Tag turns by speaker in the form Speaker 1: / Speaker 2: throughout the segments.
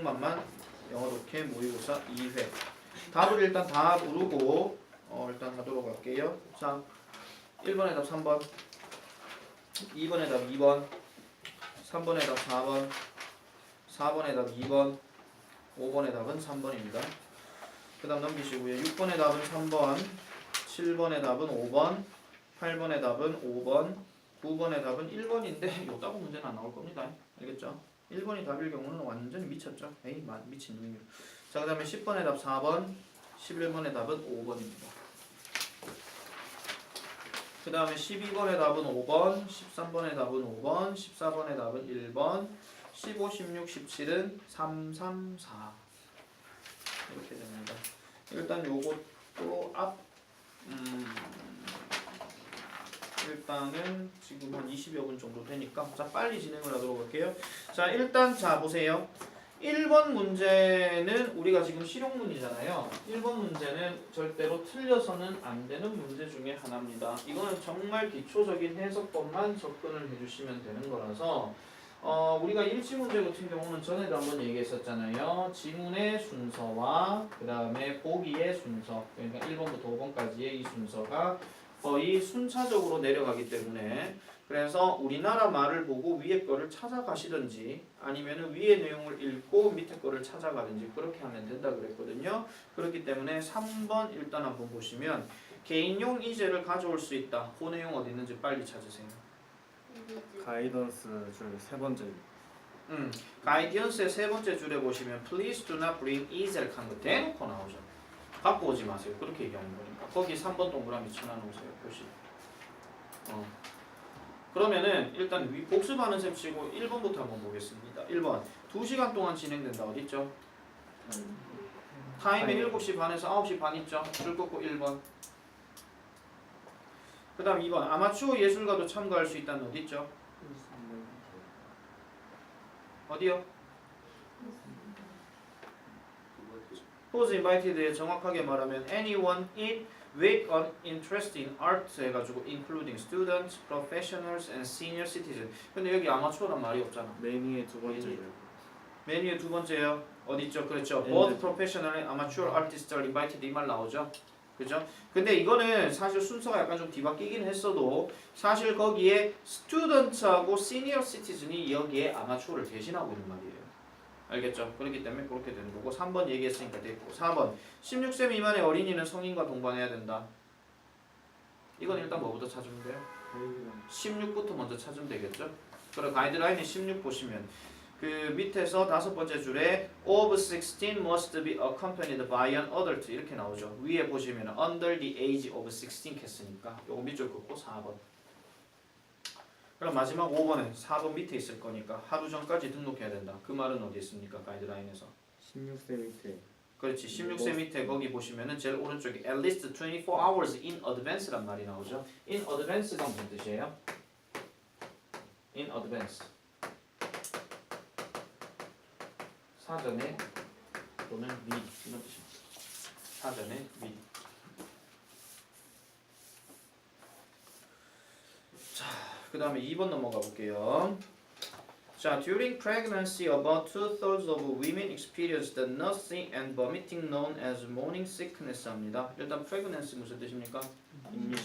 Speaker 1: 300만만 영어 독해 모의고사 2회. 답을 일단 다 부르고 일단 하도록 할게요. 자, 1번의 답 3번, 2번의 답 2번, 3번의 답 4번, 4번의 답 2번, 5번의 답은 3번입니다. 그 다음 넘기시고요. 6번의 답은 3번, 7번의 답은 5번, 8번의 답은 5번, 9번의 답은 1번인데 요 따고 문제는 안 나올 겁니다. 알겠죠? 1번이 답일 경우는 완전히 미쳤죠? 에이 미친 놈이요. 자, 그 다음에 10번의 답 4번, 11번의 답은 5번입니다. 그 다음에 12번의 답은 5번, 13번의 답은 5번, 14번의 답은 1번, 15, 16, 17은 3, 3, 4 이렇게 됩니다. 일단 요것도 일단은 지금 한 20여 분 정도 되니까 자 빨리 진행을 하도록 할게요. 자 일단 자 보세요. 1번 문제는 우리가 지금 실용문이잖아요. 1번 문제는 절대로 틀려서는 안 되는 문제 중에 하나입니다. 이거는 정말 기초적인 해석법만 접근을 해주시면 되는 거라서 우리가 일치 문제 같은 경우는 전에도 한번 얘기했었잖아요. 지문의 순서와 그 다음에 보기의 순서, 그러니까 1번부터 5번까지의 이 순서가 거의 순차적으로 내려가기 때문에 그래서 우리나라 말을 보고 위에 거를 찾아가시든지 아니면 위에 내용을 읽고 밑에 거를 찾아가든지 그렇게 하면 된다 그랬거든요. 그렇기 때문에 3번 일단 한번 보시면 개인용 이제를 가져올 수 있다. 그 내용 어디 있는지 빨리 찾으세요.
Speaker 2: 가이던스 줄 세 번째.
Speaker 1: 가이던스의 세 번째 줄에 보시면 Please do not bring easel 한 거 대놓고 나오죠. 갖고 오지 마세요. 그렇게 얘기하는 거니까. 거기 3번 동그라미 쳐놔놓으세요. 표시. 그러면은 일단 복습하는 셈 치고 1번부터 한번 보겠습니다. 1번 2시간 동안 진행된다. 어딨죠? 타임에 7시 반에서 9시 반 있죠? 줄 긋고 1번. 그 다음 2번 아마추어 예술가도 참가할 수 있다는 어딨죠? 어디요? Who's invited에 정확하게 말하면 anyone in with an interest in art 해가지고 including students, professionals and senior citizens. 근데 여기 아마추어란 말이 없잖아.
Speaker 2: 매니의 두 번째.
Speaker 1: 메뉴의 두 번째요. 어디 있죠? 그렇죠. Both professional and amateur artists are invited 이 말 나오죠. 그죠? 근데 이거는 사실 순서가 약간 좀 뒤바뀌긴 했어도 사실 거기에 students하고 senior citizen이 여기에 아마추어를 대신하고 있는 말이에요. 알겠죠? 그렇기 때문에 그렇게 되는 거고 3번 얘기했으니까 됐고 4번 16세 미만의 어린이는 성인과 동반해야 된다. 이건 일단 뭐부터 찾으면 돼요? 16부터 먼저 찾으면 되겠죠? 그럼 가이드라인에 16 보시면 그 밑에서 다섯 번째 줄에 of 16 must be accompanied by an adult 이렇게 나오죠. 위에 보시면 under the age of 16 했으니까 요거 밑줄 긋고 4번. 그럼 마지막 5번은 4번 밑에 있을 거니까 하루 전까지 등록해야 된다. 그 말은 어디 있습니까? 가이드라인에서
Speaker 2: 16세 밑에.
Speaker 1: 그렇지. 16세 밑에 거기 보시면은 제일 오른쪽에 at least 24 hours in advance란 말이 나오죠. in advance가 무슨 뜻이에요? in advance 사전에 또는 미리 이런 뜻입니다. 사전에 미리. 자, 그 다음에 2번 넘어가 볼게요. 자, during pregnancy, about 2/3 of women experience the nausea and vomiting known as morning sickness 합니다. 일단 pregnancy 무슨 뜻입니까?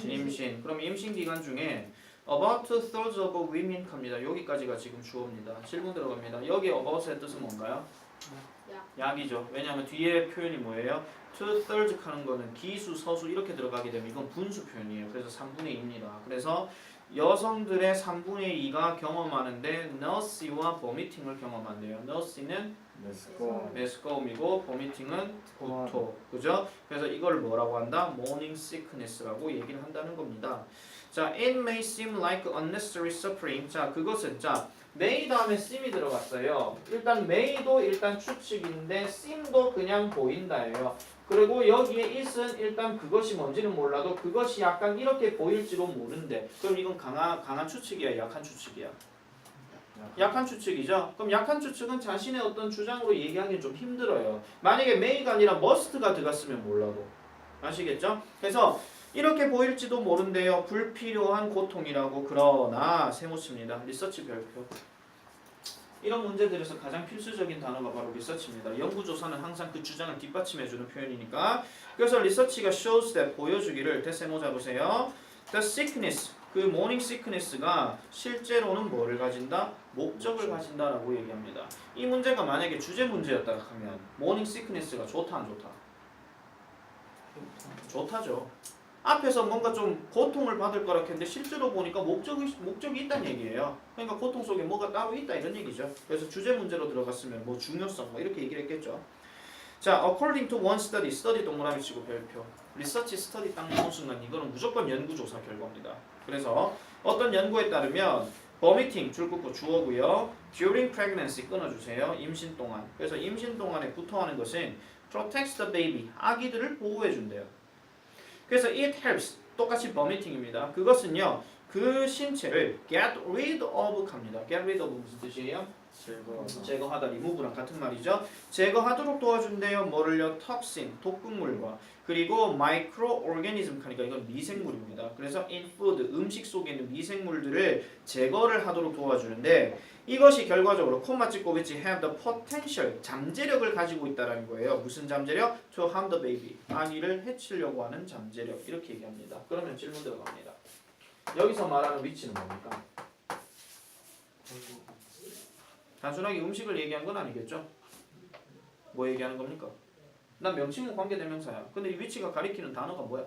Speaker 1: 임신. 그럼 임신 기간 중에 about 2/3 of women 합니다. 여기까지가 지금 주어입니다. 질문 들어갑니다. 여기 about의 뜻은 뭔가요? 약이죠. 왜냐하면 뒤에 표현이 뭐예요? 2/3 하는 거는 기수, 서수 이렇게 들어가게 되면 이건 분수 표현이에요. 그래서 3분의 2입니다. 그래서 여성들의 3분의 2가 경험하는데 nausea와 vomiting을 경험한대요. nausea는 메스꺼움이고 vomiting은 구토. 그죠? 그래서 이걸 뭐라고 한다? morning sickness라고 얘기를 한다는 겁니다. 자, it may seem like unnecessary suffering. 자, 그것은 자 may 다음에 seem이 들어갔어요. 일단 may도 일단 추측인데 seem도 그냥 보인다예요. 그리고 여기에 it은 일단 그것이 뭔지는 몰라도 그것이 약간 이렇게 보일지도 모른대. 그럼 이건 강한 추측이야, 약한 추측이야? 약한 추측이죠. 그럼 약한 추측은 자신의 어떤 주장으로 얘기하기는 좀 힘들어요. 만약에 may가 아니라 must가 들어갔으면 몰라도. 아시겠죠? 그래서 이렇게 보일지도 모른대요. 불필요한 고통이라고. 그러나 세모칩니다. 리서치 별표. 이런 문제들에서 가장 필수적인 단어가 바로 리서치입니다. 연구조사는 항상 그 주장을 뒷받침해주는 표현이니까. 그래서 리서치가 shows that 보여주기를 대세모 잡으세요. The sickness 그 morning sickness가 실제로는 뭐를 가진다? 목적을 가진다라고 얘기합니다. 이 문제가 만약에 주제 문제였다 하면 morning sickness가 좋다 안 좋다? 좋다죠. 앞에서 뭔가 좀 고통을 받을 거라 했는데 실제로 보니까 목적이 있다는 얘기예요. 그러니까 고통 속에 뭐가 따로 있다 이런 얘기죠. 그래서 주제 문제로 들어갔으면 뭐 중요성 뭐 이렇게 얘기를 했겠죠. 자, according to one study, study 동그라미 치고 별표. research study 딱 나온 순간 이거는 무조건 연구조사 결과입니다. 그래서 어떤 연구에 따르면 vomiting 줄 긋고 주어고요. during pregnancy 끊어주세요. 임신 동안. 그래서 임신 동안에 구토하는 것은 protects the baby 아기들을 보호해준대요. 그래서 it helps 똑같이 vomiting입니다. 그것은요 그 신체를 get rid of 합니다. get rid of 무슨 뜻이에요? 제거하다 리무브랑 같은 말이죠. 제거하도록 도와준대요. 뭐를요? 톡신 독극물과 그리고 마이크로 오르가니즘 하니까 이건 미생물입니다. 그래서 in food 음식 속에 있는 미생물들을 제거를 하도록 도와주는데 이것이 결과적으로 콤마 찍고 있지 have the potential 잠재력을 가지고 있다라는 거예요. 무슨 잠재력? To harm the baby 아기를 해치려고 하는 잠재력 이렇게 얘기합니다. 그러면 질문 들어갑니다. 여기서 말하는 위치는 뭡니까? 단순하게 음식을 얘기한 건 아니겠죠? 뭐 얘기하는 겁니까? 난 명칭은 관계대명사야. 근데 이 위치가 가리키는 단어가 뭐야?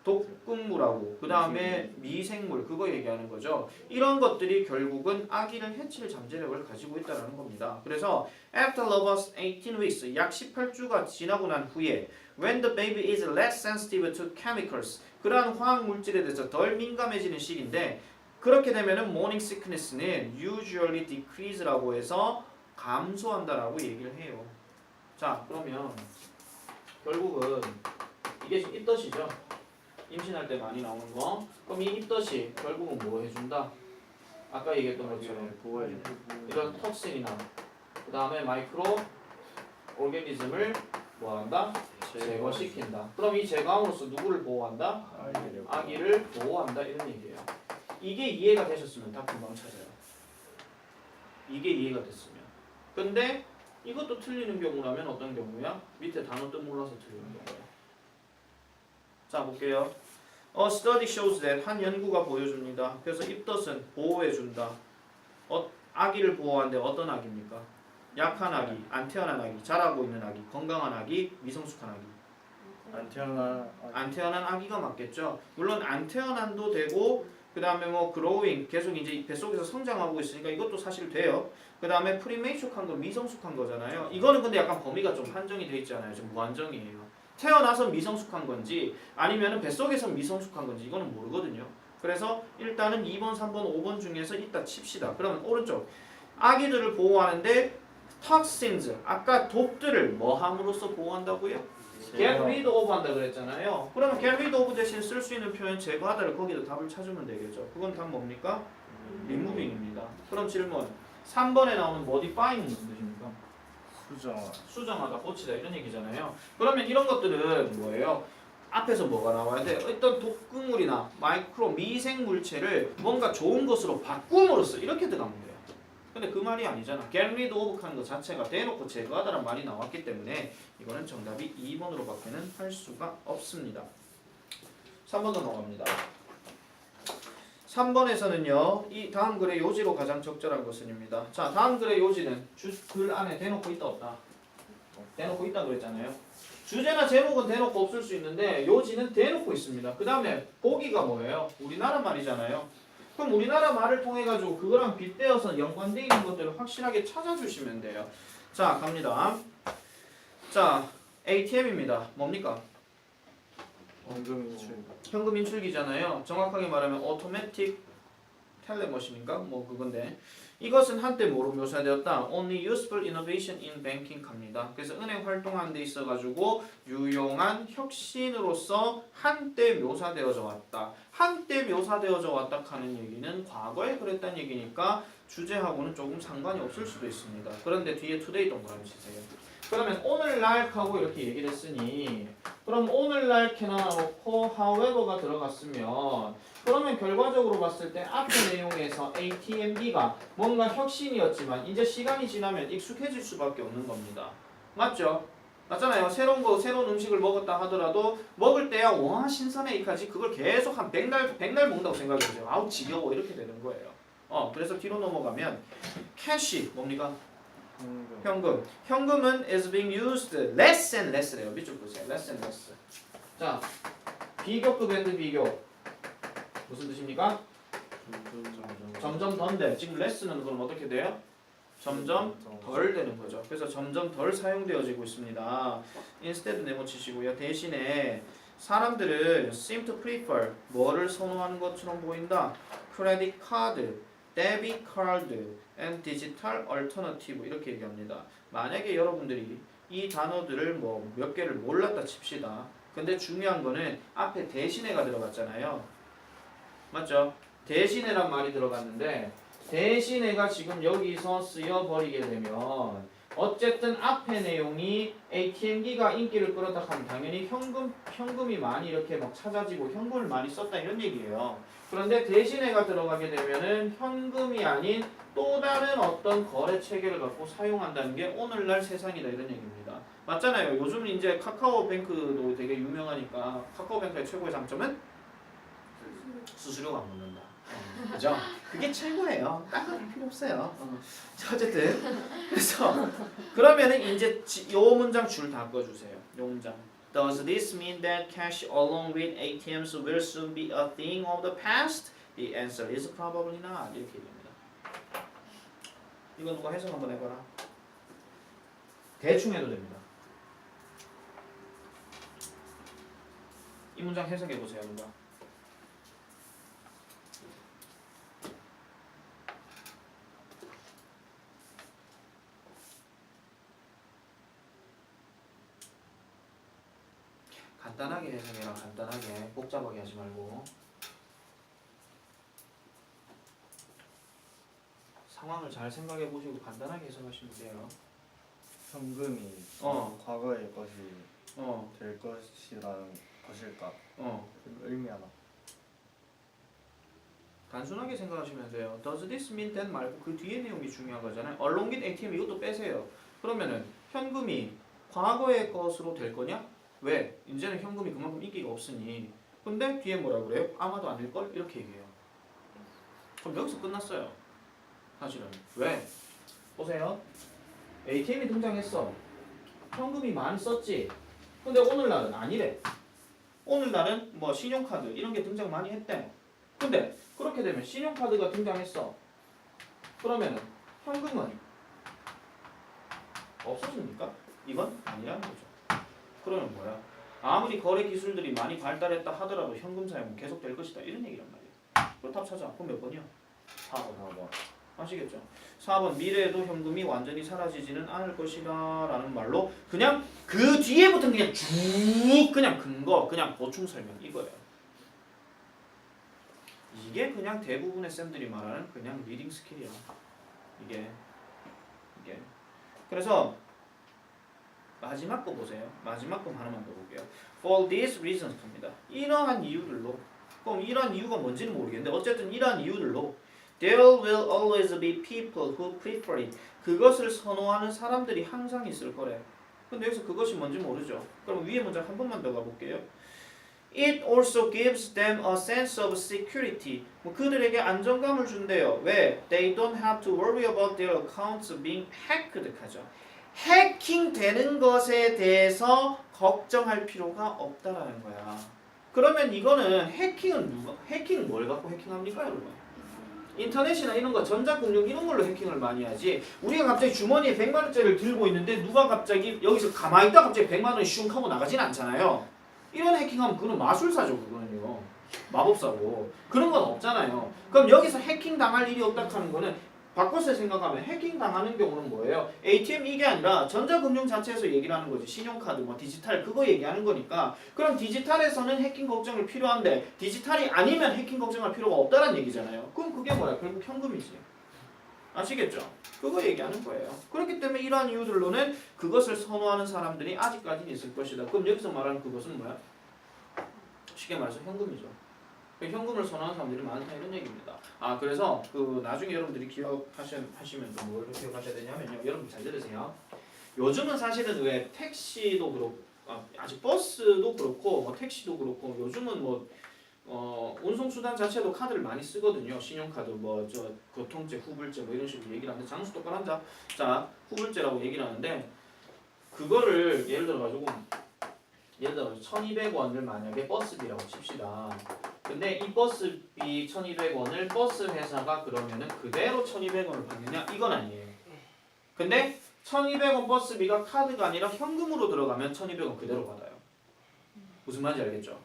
Speaker 1: 독극물하고 그 다음에 미생물 그거 얘기하는 거죠. 이런 것들이 결국은 아기를 해칠 잠재력을 가지고 있다는 겁니다. 그래서 after Lover's 18 weeks 약 18주가 지나고 난 후에 when the baby is less sensitive to chemicals 그러한 화학 물질에 대해서 덜 민감해지는 시기인데 그렇게 되면은 morning sickness는 usually decrease라고 해서 감소한다라고 얘기를 해요. 자, 그러면 결국은 이게 지금 입덧이죠. 임신할 때 많이 나오는 거. 그럼 이 입덧이 결국은 뭐 해준다? 아까 얘기했던 것처럼 이런 톡신이나 그 다음에 마이크로 오르가니즘을 뭐한다? 제거시킨다. 그럼 이 제거함으로써 누구를 보호한다? 아기를 보호한다 이런 얘기예요. 이게 이해가 되셨으면 답 금방 찾아요. 이게 이해가 됐으면. 근데 이것도 틀리는 경우라면 어떤 경우야? 밑에 단어 뜻 몰라서 틀리는 경우야. 자 볼게요. A study shows that 한 연구가 보여줍니다. 그래서 입덧은 보호해준다. 아기를 보호하는데 어떤 아기입니까? 약한 아기, 안 태어난 아기, 자라고 있는 아기, 건강한 아기, 미성숙한 아기. 안 태어난 아기가 맞겠죠. 물론 안 태어난도 되고 그 다음에 뭐 growing 계속 이제 뱃속에서 성장하고 있으니까 이것도 사실 돼요. 그 다음에 premature한 건 미성숙한 거잖아요. 이거는 근데 약간 범위가 좀 한정이 돼 있잖아요. 좀 무한정이에요. 태어나서 미성숙한 건지 아니면 뱃속에서 미성숙한 건지 이거는 모르거든요. 그래서 일단은 2번, 3번, 5번 중에서 이따 칩시다. 그러면 오른쪽 아기들을 보호하는데 toxins 아까 독들을 뭐 함으로써 보호한다고요? get rid of 한다 그랬잖아요. 그러면 get rid of 대신 쓸 수 있는 표현 제거하다를 거기다 답을 찾으면 되겠죠. 그건 답 뭡니까? removing입니다. 그럼 질문 3번에 나오는 modifying 무슨 뜻입니까? 수정하다, 고치다 이런 얘기잖아요. 그러면 이런 것들은 뭐예요? 앞에서 뭐가 나와야 돼? 어떤 독극물이나 마이크로 미생물체를 뭔가 좋은 것으로 바꿈으로써 이렇게 들어가면 돼요. 근데 그 말이 아니잖아. get rid of 하는 것 자체가 대놓고 제거하다라는 말이 나왔기 때문에 이거는 정답이 2번으로밖에는 할 수가 없습니다. 3번 넘어갑니다. 3번에서는요. 이 다음 글의 요지로 가장 적절한 것은입니다. 자, 다음 글의 요지는 글 안에 대놓고 있다 없다? 대놓고 있다 그랬잖아요. 주제나 제목은 대놓고 없을 수 있는데 요지는 대놓고 있습니다. 그 다음에 보기가 뭐예요? 우리나라 말이잖아요. 그럼 우리나라 말을 통해 가지고 그거랑 빗대어서 연관되어 있는 것들을 확실하게 찾아주시면 돼요. 자, 갑니다. 자, ATM입니다. 뭡니까? 현금 인출기잖아요. 정확하게 말하면 automatic 텔레머신인가? 뭐 그건데 이것은 한때 뭐로 묘사되었다? Only useful innovation in banking 합니다. 그래서 은행 활동하는 데 있어 가지고 유용한 혁신으로서 한때 묘사되어져 왔다. 한때 묘사되어져 왔다 하는 얘기는 과거에 그랬다는 얘기니까 주제하고는 조금 상관이 없을 수도 있습니다. 그런데 뒤에 today 동그라미 치세요. 그러면 오늘날 하고 이렇게 얘기를 했으니 그럼 오늘날 캐나놓고 however가 들어갔으면 그러면 결과적으로 봤을 때 앞의 내용에서 ATM기가 뭔가 혁신이었지만 이제 시간이 지나면 익숙해질 수밖에 없는 겁니다. 맞죠? 맞잖아요. 새로운 음식을 먹었다 하더라도 먹을 때야 와 신선해 이까지 그걸 계속 한 백날 먹는다고 생각해보세요. 아우 지겨워 이렇게 되는 거예요. 그래서 뒤로 넘어가면 cash 뭡니까? 현금은 is being used less and less래요. 밑줄 보세요. less and less. 자, 비교급 앤드 비교 무슨 뜻입니까? 점점 덜인데 지금 less는 그럼 어떻게 돼요? 점점 덜 되는 거죠. 그래서 점점 덜 사용되어지고 있습니다. instead 네모치시고요. 대신에 사람들은 seem to prefer 뭐를 선호하는 것처럼 보인다. credit card, debit card, and digital alternative 이렇게 얘기합니다. 만약에 여러분들이 이 단어들을 뭐 몇 개를 몰랐다 칩시다. 근데 중요한 거는 앞에 대신에가 들어갔잖아요. 맞죠? 대신에란 말이 들어갔는데 대신에가 지금 여기서 쓰여버리게 되면 어쨌든 앞에 내용이 ATM기가 인기를 끌었다 하면 당연히 현금이 많이 이렇게 막 찾아지고 현금을 많이 썼다 이런 얘기예요. 그런데 대신에가 들어가게 되면은 현금이 아닌 또 다른 어떤 거래 체계를 갖고 사용한다는 게 오늘날 세상이다 이런 얘기입니다. 맞잖아요. 요즘 이제 카카오뱅크도 되게 유명하니까 카카오뱅크의 최고의 장점은 수수료가 안 붙는다. 그죠? 그게 최고예요. 딴 건 필요 없어요. 자, 어쨌든 그래서 그러면은 이제 요 문장 줄 다 꺼주세요. 요 문장. Does this mean that cash along with ATMs will soon be a thing of the past? The answer is probably not. 이렇게 됩니다. 이거 누가 해석 한번 해봐라. 대충 해도 됩니다. 이 문장 해석해 보세요, 누가. 간단하게 해석해라. 간단하게 복잡하게 하지 말고 상황을 잘 생각해 보시고 간단하게 해석하시면 돼요.
Speaker 2: 현금이 과거의 것이 될 것이라는 것일까? 의미 하나.
Speaker 1: 단순하게 생각하시면 돼요. Does this mean that 말고 그 뒤에 내용이 중요한 거잖아요. Along with ATM 이것도 빼세요. 그러면은 현금이 과거의 것으로 될 거냐? 왜? 이제는 현금이 그만큼 인기가 없으니. 근데 뒤에 뭐라 그래요? 아마도 아닐걸? 이렇게 얘기해요. 그럼 여기서 끝났어요. 사실은. 왜? 보세요. ATM이 등장했어. 현금이 많이 썼지. 근데 오늘날은 아니래. 오늘날은 뭐 신용카드 이런 게 등장 많이 했대. 근데 그렇게 되면 신용카드가 등장했어. 그러면은 현금은 없어집니까? 이건 아니라는 거죠. 그러면 뭐야? 아무리 거래 기술들이 많이 발달했다 하더라도 현금 사용은 계속 될 것이다. 이런 얘기란 말이에요. 그럼 답 찾아. 그럼 몇 번이요? 4번. 아시겠죠? 4번 미래에도 현금이 완전히 사라지지는 않을 것이다 라는 말로 그냥 그 뒤에부터 그냥 쭉 그냥 근거 그냥 보충 설명 이거예요. 이게 그냥 대부분의 쌤들이 말하는 그냥 리딩 스킬이야. 이게 그래서 마지막 거 보세요. 마지막 거 하나만 더 볼게요. For these reasons 합니다. 이러한 이유들로. 그럼 이러한 이유가 뭔지는 모르겠는데 어쨌든 이러한 이유들로 There will always be people who prefer it. 그것을 선호하는 사람들이 항상 있을 거래. 근데 여기서 그것이 뭔지 모르죠. 그럼 위에 문장 한 번만 더 가볼게요. It also gives them a sense of security. 뭐 그들에게 안정감을 준대요. 왜? They don't have to worry about their accounts being hacked. 하죠. 해킹되는 것에 대해서 걱정할 필요가 없다라는 거야. 그러면 이거는 해킹은 뭘 갖고 해킹합니까, 여러분? 인터넷이나 이런 거, 전자금융 이런 걸로 해킹을 많이 하지. 우리가 갑자기 주머니에 100만 원짜리를 들고 있는데 누가 갑자기 여기서 가만히 있다 갑자기 100만 원이 슝 하고 나가진 않잖아요. 이런 해킹하면 그건 마술사죠, 그거는요. 마법사고. 그런 건 없잖아요. 그럼 여기서 해킹 당할 일이 없다 하는 거는 바꿔서 생각하면 해킹 당하는 경우는 뭐예요? ATM 이게 아니라 전자금융 자체에서 얘기를 하는 거지. 신용카드, 뭐 디지털 그거 얘기하는 거니까. 그럼 디지털에서는 해킹 걱정이 필요한데 디지털이 아니면 해킹 걱정할 필요가 없다는 얘기잖아요. 그럼 그게 뭐야? 결국 현금이지. 아시겠죠? 그거 얘기하는 거예요. 그렇기 때문에 이러한 이유들로는 그것을 선호하는 사람들이 아직까지는 있을 것이다. 그럼 여기서 말하는 그것은 뭐야? 쉽게 말해서 현금이죠. 현금을 선호하는 사람들이 많다 이런 얘기입니다. 아 그래서 그 나중에 여러분들이 기억하시면 또 뭘 기억하셔야 되냐면요. 여러분 잘 들으세요. 요즘은 사실은 왜 택시도 그렇고 아직 버스도 그렇고 뭐 택시도 그렇고 요즘은 뭐 운송수단 자체도 카드를 많이 쓰거든요. 신용카드 뭐 저 교통제, 후불제 뭐 이런 식으로 얘기를 하는데 장수 똑바로 앉아. 자 후불제라고 얘기를 하는데 그거를 예를 들어 1,200원을 만약에 버스비라고 칩시다. 근데 이 버스비 1,200원을 버스 회사가 그러면은 그대로 1,200원을 받느냐? 이건 아니에요. 근데 1,200원 버스비가 카드가 아니라 현금으로 들어가면 1,200원 그대로 받아요. 무슨 말인지 알겠죠?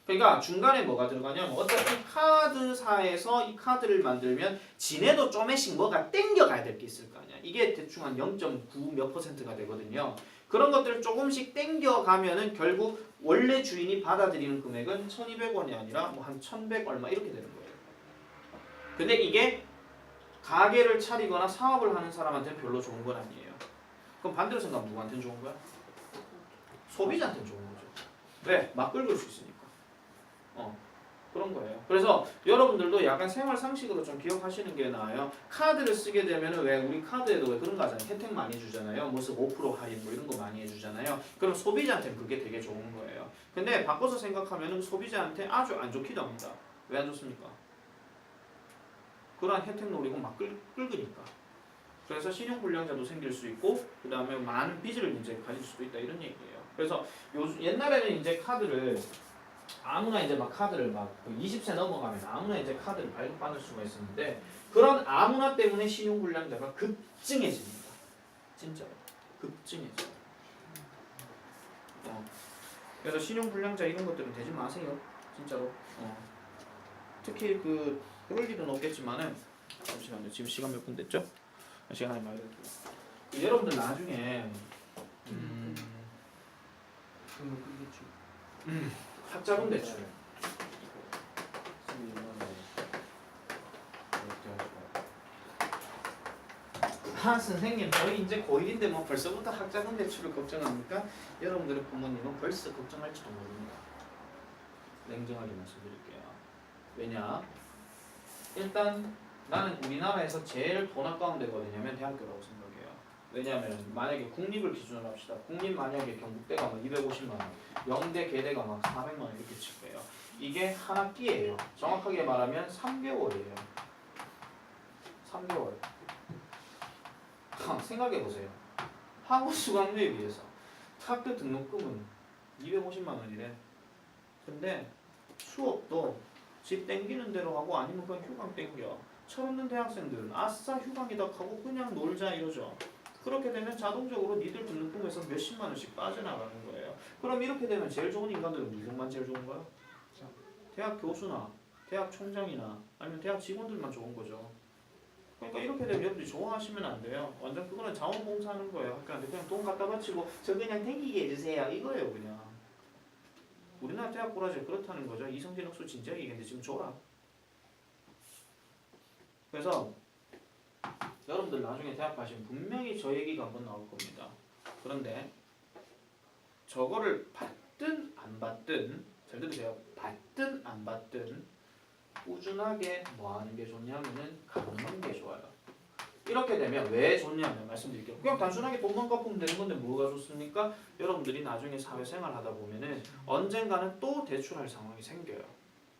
Speaker 1: 그러니까 중간에 뭐가 들어가냐면 어차피 카드사에서 이 카드를 만들면 지네도 좀씩 뭐가 땡겨가야 될 게 있을 거 아니야. 이게 대충 한 0.9 몇 %가 되거든요. 그런 것들을 조금씩 땡겨가면은 결국 원래 주인이 받아들이는 금액은 1,200원이 아니라 뭐 한 1,100 얼마 이렇게 되는 거예요. 근데 이게 가게를 차리거나 사업을 하는 사람한테는 별로 좋은 건 아니에요. 그럼 반대로 생각하면 누구한테는 좋은 거야? 소비자한테는 좋은 거죠. 왜? 막 긁을 수 있으니까. 그런 거예요. 그래서 여러분들도 약간 생활 상식으로 좀 기억하시는 게 나아요. 카드를 쓰게 되면은 왜 우리 카드에도 왜 그런 거 하잖아요. 혜택 많이 주잖아요. 무슨 5% 할인 뭐 이런 거 많이 해주잖아요. 그럼 소비자한테는 그게 되게 좋은 거예요. 근데 바꿔서 생각하면은 소비자한테 아주 안 좋기도 합니다. 왜 안 좋습니까? 그러한 혜택 노리고 막 긁으니까. 그래서 신용불량자도 생길 수 있고 그 다음에 많은 빚을 이제 가질 수도 있다 이런 얘기예요. 그래서 옛날에는 이제 카드를 아무나 이제 막 카드를 막 20세 넘어가면 아무나 이제 카드를 발급받을 수가 있었는데 그런 아무나 때문에 신용불량자가 급증해집니다. 진짜로 급증해져요. 그래서 신용불량자 이런 것들은 되지 마세요. 진짜로. 특히 그럴 일은 없겠지만은 잠시만요. 지금 시간 몇 분 됐죠? 시간 많이 됐고. 여러분들 나중에 학자금 대출. 선생님 저희 이제 고1인데 뭐 벌써부터 학자금 대출을 걱정합니까? 여러분들의 부모님은 벌써 걱정할지도 모릅니다. 냉정하게 말씀드릴게요. 왜냐? 일단 나는 우리나라에서 제일 돈 아까운 데가 어디냐면 대학교라고 생각해요. 왜냐하면 만약에 국립을 기준으로 합시다. 국립 만약에 경북대가 막 250만 원, 영대, 계대가 막 400만 원 이렇게 칠 거예요. 이게 한 학기예요. 정확하게 말하면 3개월이에요. 3개월. 생각해 보세요. 학원 수강료에 비해서 학교 등록금은 250만 원이래. 근데 수업도 집 땡기는 대로 하고 아니면 그냥 휴강 땡겨. 철없는 대학생들은 아싸 휴강이다 하고 그냥 놀자 이러죠. 그렇게 되면 자동적으로 니들 등록금에서 몇십만 원씩 빠져나가는 거예요. 그럼 이렇게 되면 제일 좋은 인간들은 누구만 제일 좋은 거야? 대학 교수나 대학 총장이나 아니면 대학 직원들만 좋은 거죠. 그러니까 이렇게 되면 여러분들이 좋아하시면 안 돼요. 완전 그거는 자원봉사하는 거예요. 학교한테 그냥 돈 갖다 바치고 저 그냥 땡기게 해주세요 이거예요 그냥. 우리나라 대학 꼬라지 그렇다는 거죠. 이성진 학수 진짜 얘기했는데 지금 줘라. 그래서 여러분들 나중에 대학 가시면 분명히 저 얘기가 한번 나올 겁니다. 그런데 저거를 받든 안 받든 잘 들으세요. 받든 안 받든 꾸준하게 뭐 하는 게 좋냐면은 갚는 게 좋아요. 이렇게 되면 왜 좋냐면 말씀드릴게요. 그냥 단순하게 돈만 갚으면 되는 건데 뭐가 좋습니까? 여러분들이 나중에 사회생활 하다 보면은 언젠가는 또 대출할 상황이 생겨요.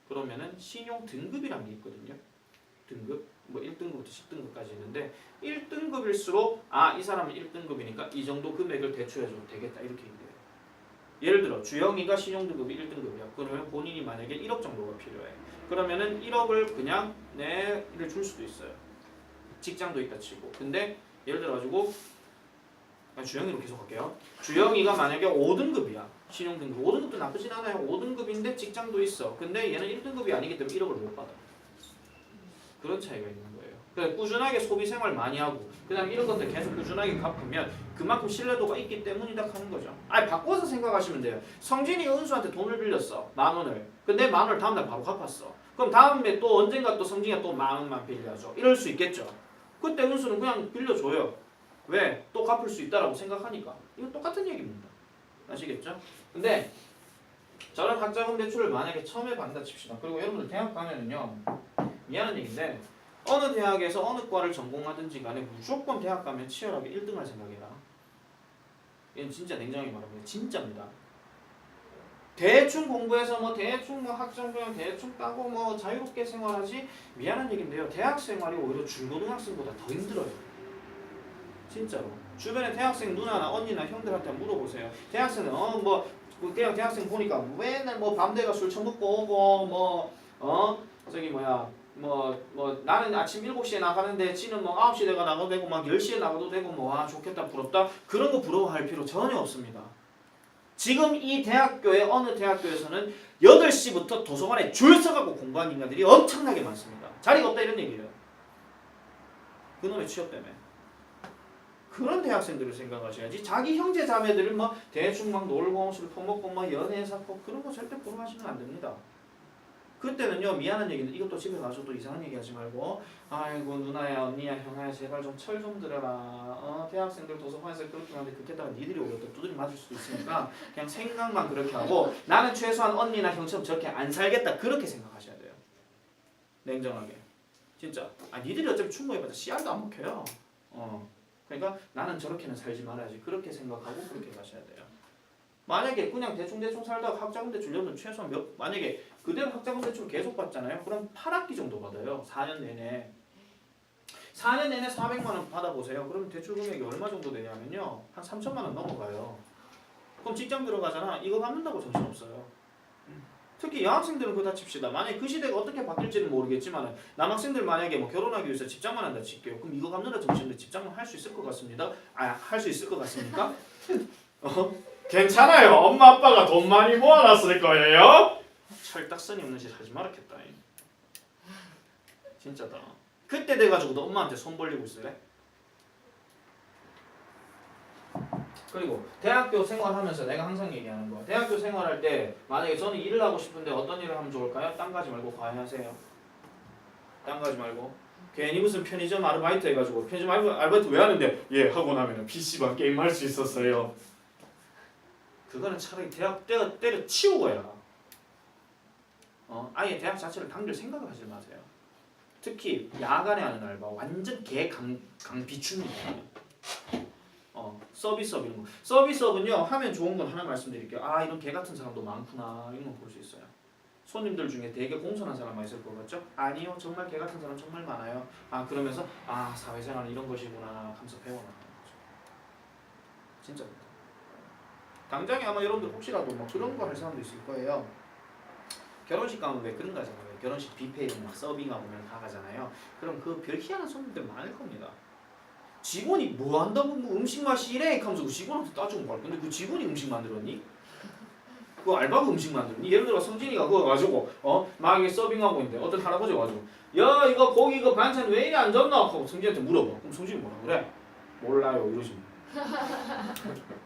Speaker 1: 그러면은 신용 등급이라는 게 있거든요. 등급 뭐 1등급부터 10등급까지 있는데 1등급일수록 이 사람은 1등급이니까 이 정도 금액을 대출해줘도 되겠다 이렇게 얘기해요. 예를 들어 주영이가 신용등급이 1등급이야. 그러면 본인이 만약에 1억 정도가 필요해. 그러면은 1억을 그냥 내를 줄 수도 있어요. 직장도 있다 치고. 근데 예를 들어 가지고 주영이로 계속 할게요. 주영이가 만약에 5등급이야. 신용등급 5등급도 나쁘진 않아요. 5등급인데 직장도 있어. 근데 얘는 1등급이 아니기 때문에 1억을 못 받아. 그런 차이가 있는 거예요. 그래서 꾸준하게 소비 생활 많이 하고 그냥 이런 것들 계속 꾸준하게 갚으면 그만큼 신뢰도가 있기 때문이다 하는 거죠. 바꿔서 생각하시면 돼요. 성진이 은수한테 돈을 빌렸어. 10,000원을. 근데 10,000원을 다음날 바로 갚았어. 그럼 다음에 또 언젠가 또 성진이가 또 10,000원만 빌려줘. 이럴 수 있겠죠. 그때 은수는 그냥 빌려줘요. 왜? 또 갚을 수 있다라고 생각하니까. 이건 똑같은 얘기입니다. 아시겠죠? 근데 저런 학자금 대출을 만약에 처음에 받는다 칩시다. 그리고 여러분들 대학 가면은요. 미안한 얘기인데 어느 대학에서 어느 과를 전공하든지 간에 무조건 대학 가면 치열하게 1등할 생각이라. 이건 진짜 냉정하게 말합니다. 진짜입니다. 대충 공부해서 뭐 대충 뭐 학점 그냥 대충 따고 뭐 자유롭게 생활하지 미안한 얘기인데요. 대학 생활이 오히려 중고등학생보다 더 힘들어요. 진짜로. 주변에 대학생 누나나 언니나 형들한테 물어보세요. 대학생은 뭐 그냥 대학생 보니까 맨날 뭐 밤새가 술 처먹고 오고 저기 뭐야 뭐 나는 아침 7시에 나가는데 지는 뭐 9시에 내가 나가도 되고 막 10시에 나가도 되고 뭐 와 좋겠다 부럽다 그런 거 부러워할 필요 전혀 없습니다. 지금 이 대학교에 어느 대학교에서는 8시부터 도서관에 줄 서가고 공부하는 인간들이 엄청나게 많습니다. 자리가 없다 이런 얘기예요. 그놈의 취업 때문에. 그런 대학생들을 생각하셔야지 자기 형제 자매들을 뭐 대충 막 놀고 술 퍼먹고 막 연애 사고 그런 거 절대 부러워하시면 안 됩니다. 그때는요 미안한 얘기인데 이것도 집에 가서 또 이상한 얘기 하지 말고 아이고 누나야 언니야 형아야 제발 좀 철 좀 들어라 대학생들 도서관에서 그렇게 하는데 그렇게다가 니들이 오히려 또 두드려 맞을 수도 있으니까 그냥 생각만 그렇게 하고 나는 최소한 언니나 형처럼 저렇게 안 살겠다 그렇게 생각하셔야 돼요. 냉정하게 진짜 니들이 어차피 충고해봤자 씨알도 안 먹혀요. 그러니까 나는 저렇게는 살지 말아야지 그렇게 생각하고 그렇게 가셔야 돼요. 만약에 그냥 대충 살다가 학자금 대출 여러분 최소한 만약에 그대로 학자금 대출을 계속 받잖아요. 그럼 8학기 정도 받아요. 4년 내내 400만 원 받아보세요. 그럼 대출 금액이 얼마 정도 되냐면요. 한 3천만 원 넘어가요. 그럼 직장 들어가잖아. 이거 갚는다고 정신없어요. 특히 여학생들은 그거 다 칩시다. 만약에 그 시대가 어떻게 바뀔지는 모르겠지만 남학생들 만약에 뭐 결혼하기 위해서 집장만 한다 칠게요. 그럼 이거 갚는다 정신인데 집장만 할 수 있을 것 같습니다. 할 수 있을 것 같습니까? 괜찮아요. 엄마 아빠가 돈 많이 모아놨을 거예요. 철딱선이 없는 짓 하지 말았겠다. 진짜다. 그때 돼가지고도 엄마한테 손 벌리고 있으래. 그리고 대학교 생활하면서 내가 항상 얘기하는 거 대학교 생활할 때 만약에 저는 일을 하고 싶은데 어떤 일을 하면 좋을까요? 딴 가지 말고 과외하세요. 딴 가지 말고 괜히 무슨 편의점 아르바이트 해가지고 편의점 아르바이트 왜 하는데 예 하고 나면 PC방 게임 할 수 있었어요. 그거는 차라리 대학 때려치우고 해라. 아예 대학 자체를 당길 생각을 하지 마세요. 특히 야간에 하는 알바 완전 강비추입니다. 서비스업 이런 거. 서비스업은요 하면 좋은 건 하나 말씀드릴게요. 이런 개 같은 사람도 많구나 이런 거 볼 수 있어요. 손님들 중에 되게 공손한 사람 많이 있을 것 같죠? 아니요 정말 개 같은 사람 정말 많아요. 그러면서 사회생활은 이런 것이구나 하면서 배워나가는 거죠. 진짜입니다. 당장에 아마 여러분들 혹시라도 뭐 그런 거 할 사람도 있을 거예요. 결혼식 가면 왜 그런 거 하잖아요. 결혼식 뷔페에 막 서빙하고 다 가잖아요. 그럼 그 별 희한한 손님들 많을 겁니다. 직원이 뭐 한다고 뭐 음식 맛이 이래 하면서 그 직원한테 따지고 말 건데 그 직원이 음식 만들었니? 그 알바가 음식 만들었니? 예를 들어 성진이가 그거 가지고 막 이게 서빙하고 있는데 어떤 할아버지가 가지고 야 이거 고기 이거 반찬 왜 이래 안 줬나? 하고 성진이한테 물어봐. 그럼 성진이 뭐라 그래? 몰라요 이러지.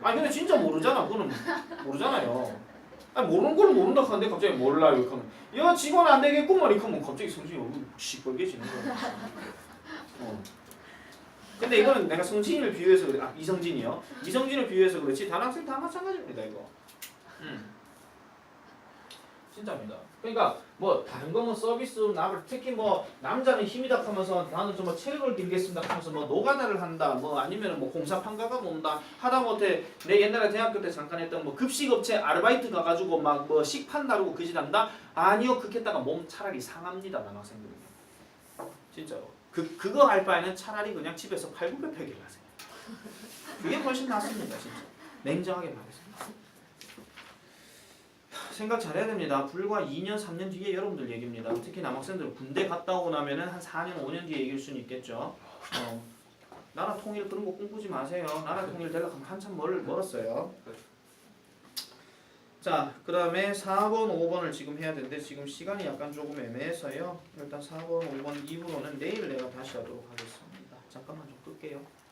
Speaker 1: 근데 진짜 모르잖아. 그거는 모르잖아요. 모르는 걸 모른다 하는데 갑자기 몰라요 이렇게 하면 야 직원 안 되겠구만 이렇게 하면 갑자기 성진이 얼굴 시뻘개지는 거야. 근데 이거는 내가 성진이를 비유해서 그래. 이성진이요. 이성진을 비유해서 그렇지 다른 학생 다 마찬가지입니다 이거. 진짜입니다. 그러니까 뭐 다른 거 뭐 서비스 나를 특히 뭐 남자는 힘이다 하면서 나는 좀 뭐 체력을 길겠습니다 하면서 뭐 노가다를 한다 뭐 아니면 뭐 공사 판가가 온다 하다못해 내 옛날에 대학교 때 잠깐 했던 뭐 급식업체 아르바이트 가가지고 막 뭐 식판 다루고 그 짓 한다 아니요 그렇게 했다가 몸 차라리 상합니다 남학생들은 진짜로 그거 할 바에는 차라리 그냥 집에서 팔굽혀펴기를 하세요. 그게 훨씬 낫습니다 진짜 냉정하게 말해서. 생각 잘해야 됩니다. 불과 2년, 3년 뒤에 여러분들 얘기입니다. 특히 남학생들 군대 갔다 오고 나면은 한 4년, 5년 뒤에 얘기일 수는 있겠죠. 나라 통일 그런 거 꿈꾸지 마세요. 나라 통일 되려면 한참 멀었어요. 자, 그 다음에 4번, 5번을 지금 해야 되는데 지금 시간이 약간 조금 애매해서요. 일단 4번, 5번 이후로는 내일 내가 다시 하도록 하겠습니다. 잠깐만 좀 끌게요.